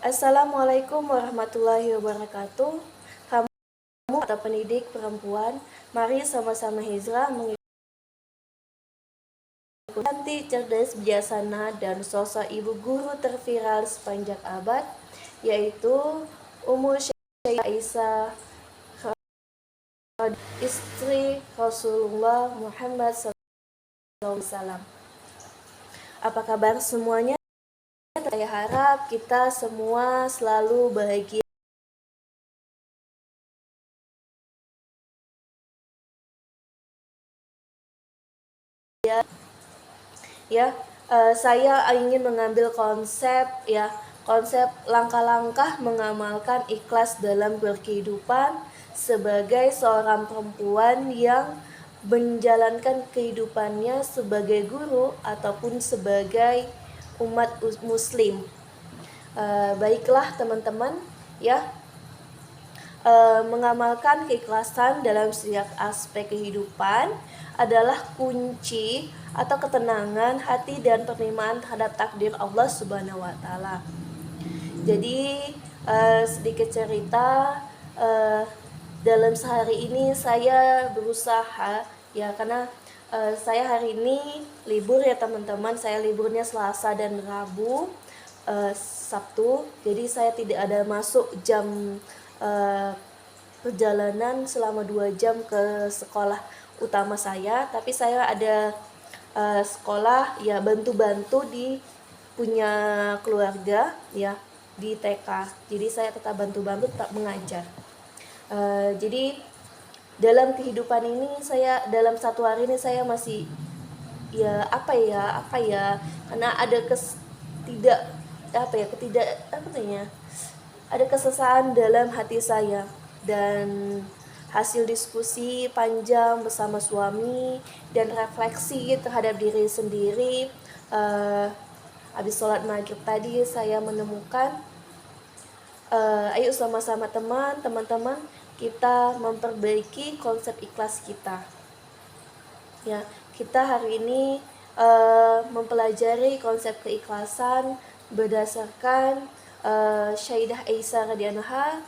Assalamualaikum warahmatullahi wabarakatuh. Kamu atau pendidik perempuan, mari sama-sama hijrah mengikuti cantik, cerdas, bijaksana, dan sosok ibu guru terviral sepanjang abad, yaitu Ummu Syaikhah Aisyah, istri Rasulullah Muhammad SAW. Apa kabar semuanya? Saya harap kita semua selalu bahagia. Saya ingin mengambil konsep langkah-langkah mengamalkan ikhlas dalam berkehidupan sebagai seorang perempuan yang menjalankan kehidupannya sebagai guru ataupun sebagai umat muslim. Baiklah teman-teman, ya. Mengamalkan keikhlasan dalam setiap aspek kehidupan adalah kunci atau ketenangan hati dan penerimaan terhadap takdir Allah Subhanahu wa taala. Jadi sedikit cerita, dalam sehari ini saya berusaha ya, karena saya hari ini libur ya teman-teman. Saya liburnya Selasa dan Rabu, Sabtu. Jadi saya tidak ada masuk jam perjalanan selama 2 jam ke sekolah utama saya, tapi saya ada sekolah ya, bantu-bantu di punya keluarga ya, di TK. Jadi saya tetap bantu-bantu, tetap mengajar. Jadi dalam kehidupan ini dalam satu hari ini saya masih karena ada ada kesesakan dalam hati saya, dan hasil diskusi panjang bersama suami dan refleksi terhadap diri sendiri, habis sholat maghrib tadi saya menemukan, ayo sama-sama teman-teman kita memperbaiki konsep ikhlas kita. Ya, kita hari ini mempelajari konsep keikhlasan berdasarkan Syaidah Aisyah radhiyallahu anha,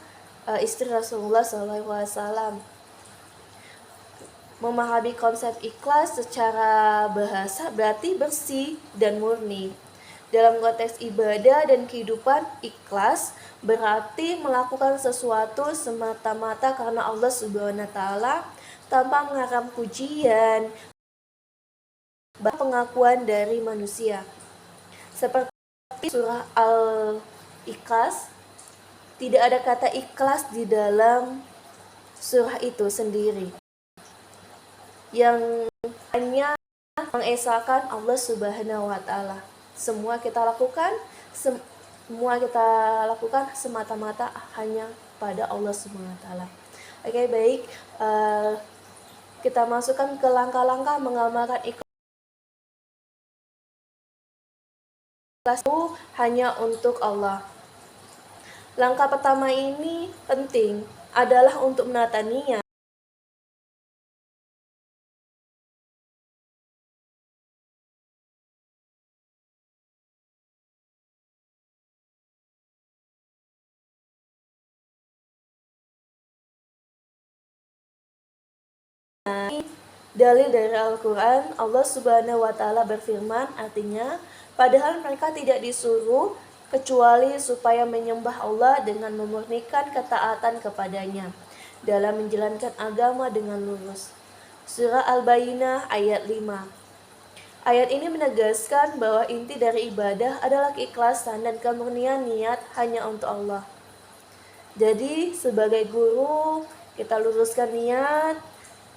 istri Rasulullah SAW. Memahami konsep ikhlas secara bahasa berarti bersih dan murni. Dalam konteks ibadah dan kehidupan, ikhlas berarti melakukan sesuatu semata-mata karena Allah Subhanahu wa taala, tanpa mengharap pujian, pengakuan dari manusia. Seperti surah Al-Ikhlas, tidak ada kata ikhlas di dalam surah itu sendiri, yang hanya mengesahkan Allah Subhanahu wa taala. Semua kita lakukan semata-mata hanya pada Allah Subhanahu wa taala. Oke, baik. Kita masukkan ke langkah-langkah mengamalkan ikhlas itu hanya untuk Allah. Langkah pertama ini penting, adalah untuk menata niat. Dalil dari Al-Quran, Allah Subhanahu wa taala berfirman, artinya, padahal mereka tidak disuruh kecuali supaya menyembah Allah dengan memurnikan ketaatan kepadanya dalam menjalankan agama dengan lurus. Surah Al-Bayyinah ayat 5. Ayat ini menegaskan bahwa inti dari ibadah adalah keikhlasan dan kemurnian niat hanya untuk Allah. Jadi sebagai guru, kita luruskan niat.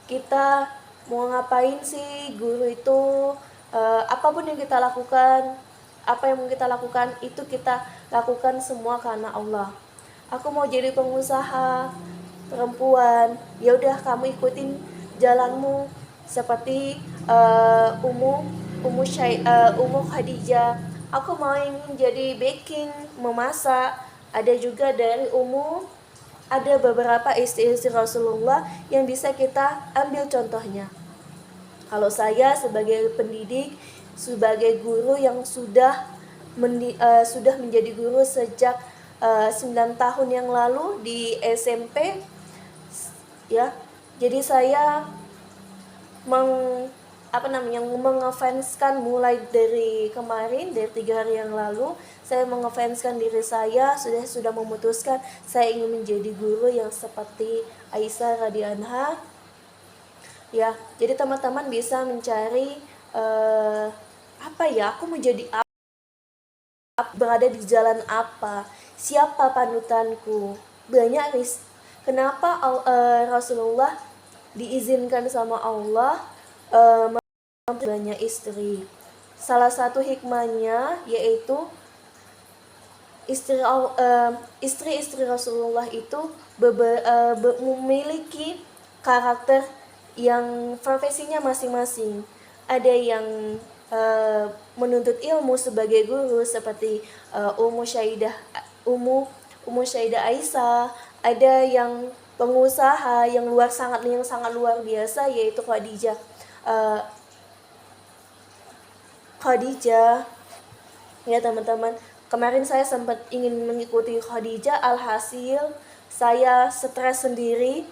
Kita mau ngapain sih guru itu, apapun yang kita lakukan, apa yang mau kita lakukan itu kita lakukan semua karena Allah. Aku mau jadi pengusaha perempuan, ya udah kamu ikutin jalanmu seperti Ummu Khadijah. Aku mau ingin jadi baking, memasak. Ada juga dari ada beberapa istri-istri Rasulullah yang bisa kita ambil contohnya. Kalau saya sebagai pendidik, sebagai guru yang sudah sudah menjadi guru sejak 9 tahun yang lalu di SMP ya. Jadi saya mengefanskan mulai dari kemarin, dari 3 hari yang lalu saya mengefanskan diri saya, sudah memutuskan saya ingin menjadi guru yang seperti Aisyah radhiyallahu anha ya. Jadi teman-teman bisa mencari aku menjadi apa, berada di jalan apa, siapa panutanku. Kenapa Rasulullah diizinkan sama Allah banyak istri. Salah satu hikmahnya yaitu istri-istri Rasulullah itu memiliki karakter yang profesinya masing-masing. Ada yang menuntut ilmu sebagai guru seperti Ummu Syaidah Aisyah. Ada yang pengusaha yang sangat luar biasa yaitu Khadijah ya teman-teman. Kemarin saya sempat ingin mengikuti Khadijah, alhasil saya stres sendiri,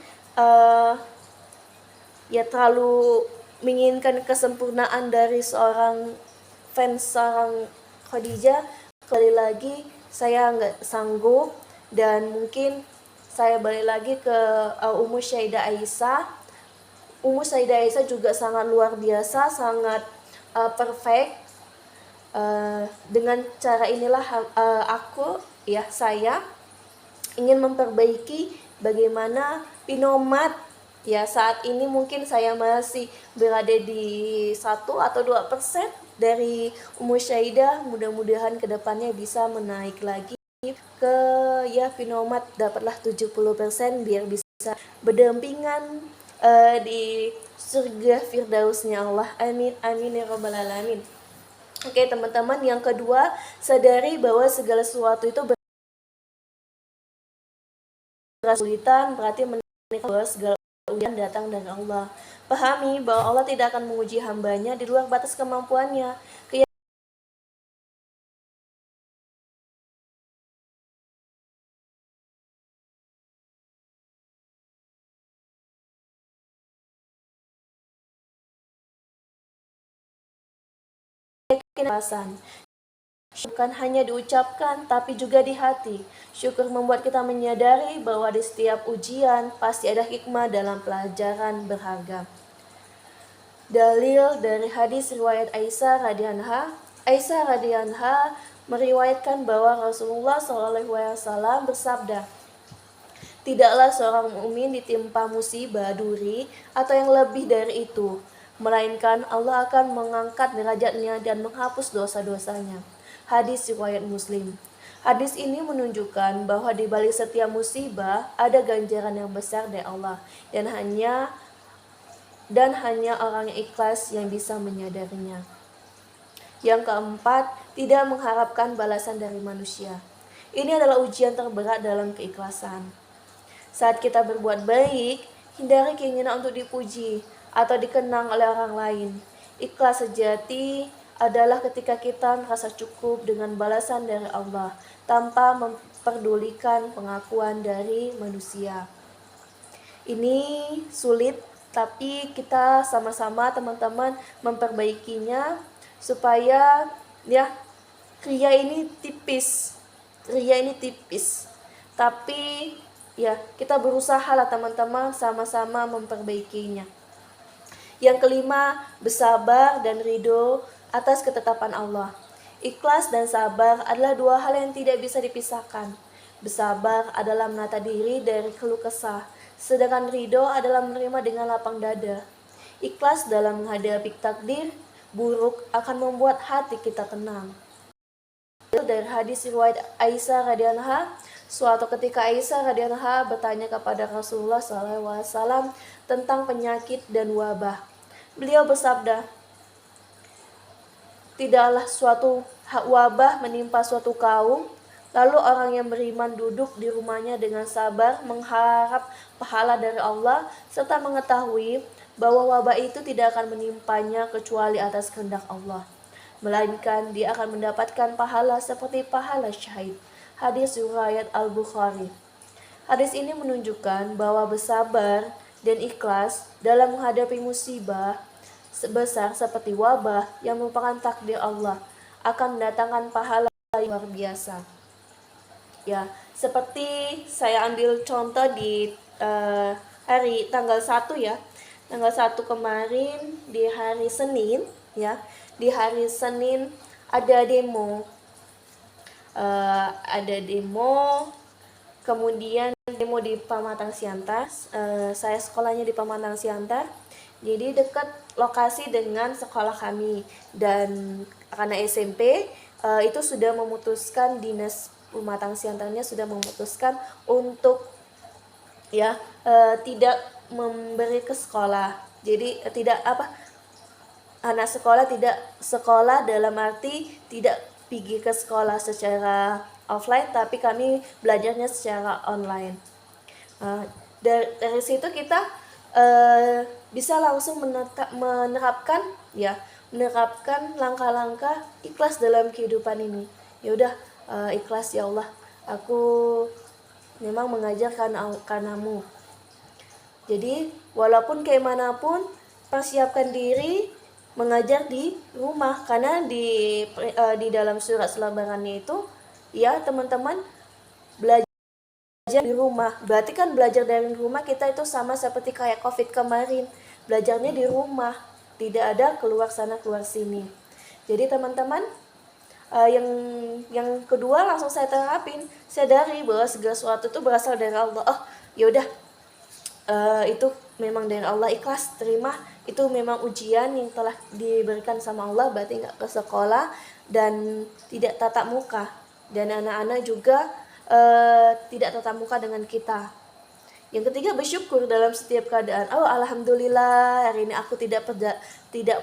ya terlalu menginginkan kesempurnaan dari seorang Khadijah. Kembali lagi saya nggak sanggup dan mungkin saya balik lagi ke Ummu Syaidah Aisyah. Ummu Syaidah Aisyah juga sangat luar biasa, sangat perfect. Dengan cara inilah saya ingin memperbaiki bagaimana pinomat ya. Saat ini mungkin saya masih berada di 1 atau 2% dari Ummu Syaidah. Mudah-mudahan kedepannya bisa menaik lagi ke pinomat dapatlah 70% biar bisa berdampingan di surga firdausnya Allah. Amin amin ya rabbal alamin. Oke teman-teman, yang kedua, sadari bahwa segala sesuatu itu kesulitan, berarti menikah bahwa segala ujian datang dari Allah. Pahami bahwa Allah tidak akan menguji hambanya di luar batas kemampuannya. Keyakinan bukan hanya diucapkan tapi juga di hati. Syukur membuat kita menyadari bahwa di setiap ujian pasti ada hikmah dalam pelajaran berharga. Dalil dari hadis riwayat Aisyah radhiyallahu anha. Aisyah radhiyallahu anha meriwayatkan bahwa Rasulullah SAW bersabda, "Tidaklah seorang mukmin ditimpa musibah duri atau yang lebih dari itu, melainkan Allah akan mengangkat derajatnya dan menghapus dosa-dosanya." Hadis riwayat Muslim. Hadis ini menunjukkan bahwa di balik setiap musibah ada ganjaran yang besar dari Allah dan hanya orang yang ikhlas yang bisa menyadarinya. Yang keempat, tidak mengharapkan balasan dari manusia. Ini adalah ujian terberat dalam keikhlasan. Saat kita berbuat baik, hindari keinginan untuk dipuji atau dikenang oleh orang lain. Ikhlas sejati adalah ketika kita merasa cukup dengan balasan dari Allah tanpa memperdulikan pengakuan dari manusia. Ini sulit, tapi kita sama-sama teman-teman memperbaikinya supaya ria ini tipis. Tapi kita berusaha lah teman-teman sama-sama memperbaikinya. Yang kelima, bersabar dan ridho atas ketetapan Allah. Ikhlas dan sabar adalah dua hal yang tidak bisa dipisahkan. Bersabar adalah menata diri dari keluh kesah, sedangkan ridho adalah menerima dengan lapang dada. Ikhlas dalam menghadapi takdir buruk akan membuat hati kita tenang. Dari hadis riwayat Aisyah radhiyallahu anha, suatu ketika Aisyah radhiyallahu anha bertanya kepada Rasulullah SAW tentang penyakit dan wabah. Beliau bersabda, "Tidaklah suatu wabah menimpa suatu kaum, lalu orang yang beriman duduk di rumahnya dengan sabar mengharap pahala dari Allah serta mengetahui bahwa wabah itu tidak akan menimpanya kecuali atas kehendak Allah. melainkan dia akan mendapatkan pahala seperti pahala syahid. Hadis riwayat Al-Bukhari. Hadis ini menunjukkan bahwa bersabar dan ikhlas dalam menghadapi musibah sebesar seperti wabah yang merupakan takdir Allah akan mendatangkan pahala yang luar biasa. Ya, seperti saya ambil contoh di hari tanggal 1 ya. Tanggal 1 kemarin di hari Senin ya. Di hari Senin ada demo. Kemudian demo di Pamatang Siantar. Saya sekolahnya di Pamatang Siantar. Jadi dekat lokasi dengan sekolah kami, dan karena SMP itu sudah memutuskan, dinas Pamatang Siantarnya sudah memutuskan untuk ya tidak memberi ke sekolah. Jadi tidak anak sekolah tidak sekolah dalam arti tidak pergi ke sekolah secara offline, tapi kami belajarnya secara online. Dari situ kita bisa langsung menerapkan langkah-langkah ikhlas dalam kehidupan ini. Ya udah, ikhlas ya Allah, aku memang mengajar karenamu. Jadi walaupun kayak manapun, persiapkan diri mengajar di rumah, karena di dalam surat selebarannya itu ya teman-teman belajar di rumah. Berarti kan belajar dari rumah kita itu sama seperti kayak COVID kemarin, belajarnya di rumah, tidak ada keluar sana keluar sini. Jadi teman-teman, yang kedua langsung saya terapin, sadari bahwa segala sesuatu itu berasal dari Allah. Oh yaudah, itu memang dari Allah, ikhlas terima, itu memang ujian yang telah diberikan sama Allah, berarti nggak ke sekolah dan tidak tatap muka, dan anak-anak juga tidak tatap muka dengan kita. Yang ketiga, bersyukur dalam setiap keadaan. Oh alhamdulillah, hari ini aku tidak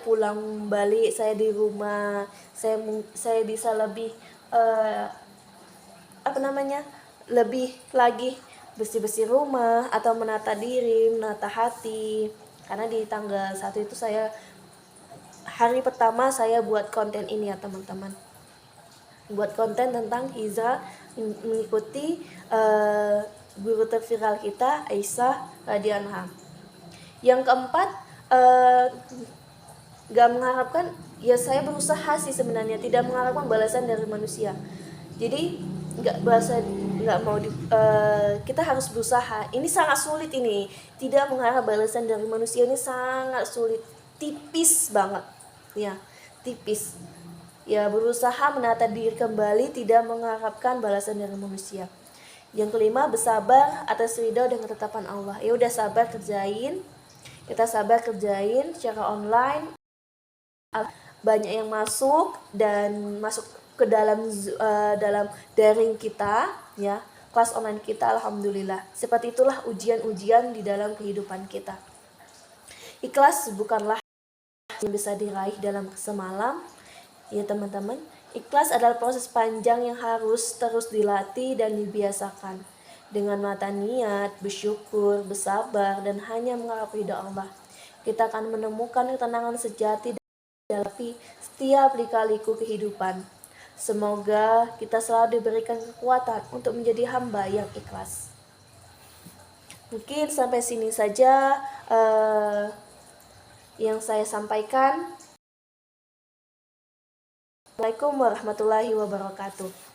pulang balik, saya di rumah, saya bisa lebih lebih lagi bersih-bersih rumah atau menata diri, menata hati. Karena di tanggal 1 itu hari pertama saya buat konten ini ya teman-teman. Buat konten tentang Hiza mengikuti guru terviral kita, Aisyah radhiyallahu. Yang keempat, gak mengharapkan, ya saya berusaha sih sebenarnya tidak mengharapkan balasan dari manusia. Jadi kita harus berusaha. Ini sangat sulit, ini tidak mengharap balasan dari manusia ini sangat sulit, tipis banget ya, tipis ya. Berusaha menata diri kembali, tidak mengharapkan balasan dari manusia. Yang kelima, bersabar atas ridho dan ketetapan Allah. Ya udah, sabar kerjain, kita sabar kerjain secara online. Banyak yang masuk ke dalam daring kita ya, kelas online kita, alhamdulillah. Seperti itulah ujian-ujian di dalam kehidupan kita. Ikhlas bukanlah yang bisa diraih dalam semalam ya teman-teman. Ikhlas adalah proses panjang yang harus terus dilatih dan dibiasakan. Dengan mata niat, bersyukur, bersabar, dan hanya mengharap ridha Allah, kita akan menemukan ketenangan sejati dalam setiap lika-liku kehidupan. Semoga kita selalu diberikan kekuatan untuk menjadi hamba yang ikhlas. Mungkin sampai sini saja yang saya sampaikan. Assalamualaikum warahmatullahi wabarakatuh.